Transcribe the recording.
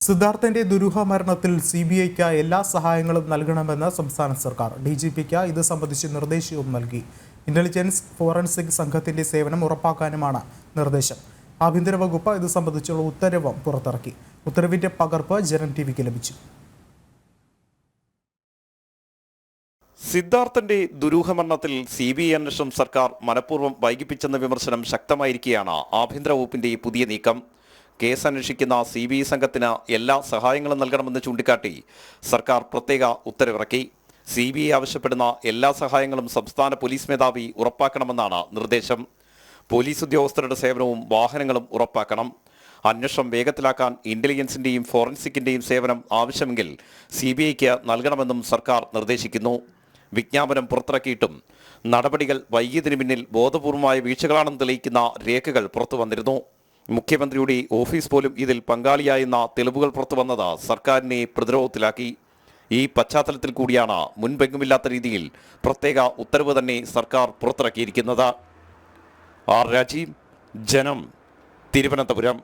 സിദ്ധാർത്ഥന്റെ ദുരൂഹ മരണത്തിൽ സിബിഐക്ക് എല്ലാ സഹായങ്ങളും നൽകണമെന്ന് സംസ്ഥാന സർക്കാർ. ഡിജിപിക്ക് ഇത് സംബന്ധിച്ച് നിർദ്ദേശവും നൽകി. ഇന്റലിജൻസ് ഫോറൻസിക് സംഘത്തിന്റെ സേവനം ഉറപ്പാക്കാനുമാണ് നിർദ്ദേശം. ആഭ്യന്തര വകുപ്പ് ഇത് സംബന്ധിച്ചുള്ള ഉത്തരവും പുറത്തിറക്കി. ഉത്തരവിന്റെ പകർപ്പ് ജനം ടിവിക്ക് ലഭിച്ചു. സിദ്ധാർത്ഥന്റെ ദുരൂഹമരണത്തിൽ സിബിഐ അന്വേഷണം സർക്കാർ മനഃപൂർവ്വം വൈകിപ്പിച്ചെന്ന വിമർശനം ശക്തമായിരിക്കെയാണ് ആഭ്യന്തര വകുപ്പിന്റെ പുതിയ നീക്കം. കേസ് അന്വേഷിക്കുന്ന സിബിഐ സംഘത്തിന് എല്ലാ സഹായങ്ങളും നൽകണമെന്ന് ചൂണ്ടിക്കാട്ടി സർക്കാർ പ്രത്യേക ഉത്തരവിറക്കി. സിബിഐ ആവശ്യപ്പെടുന്ന എല്ലാ സഹായങ്ങളും സംസ്ഥാന പോലീസ് മേധാവി ഉറപ്പാക്കണമെന്നാണ് നിർദ്ദേശം. പോലീസ് ഉദ്യോഗസ്ഥരുടെ സേവനവും വാഹനങ്ങളും ഉറപ്പാക്കണം. അന്വേഷണം വേഗത്തിലാക്കാൻ ഇന്റലിജൻസിന്റെയും ഫോറൻസിക്കിന്റെയും സേവനം ആവശ്യമെങ്കിൽ സിബിഐക്ക് നൽകണമെന്നും സർക്കാർ നിർദ്ദേശിക്കുന്നു. വിജ്ഞാപനം പുറത്തിറക്കിയിട്ടും നടപടികൾ വൈകിയതിനു പിന്നിൽ ബോധപൂർവമായ വീഴ്ചകളാണെന്ന് തെളിയിക്കുന്ന രേഖകൾ പുറത്തു വന്നിരുന്നു. മുഖ്യമന്ത്രിയുടെ ഓഫീസ് പോലും ഇതിൽ പങ്കാളിയായെന്ന തെളിവുകൾ പുറത്തു വന്നത് സർക്കാരിനെ പ്രതിരോധത്തിലാക്കി. ഈ പശ്ചാത്തലത്തിൽ കൂടിയാണ് മുൻപെങ്ങുമില്ലാത്ത രീതിയിൽ പ്രത്യേക ഉത്തരവ് തന്നെ സർക്കാർ പുറത്തിറക്കിയിരിക്കുന്നത്. ആർ രാജീവ്, ജനം, തിരുവനന്തപുരം.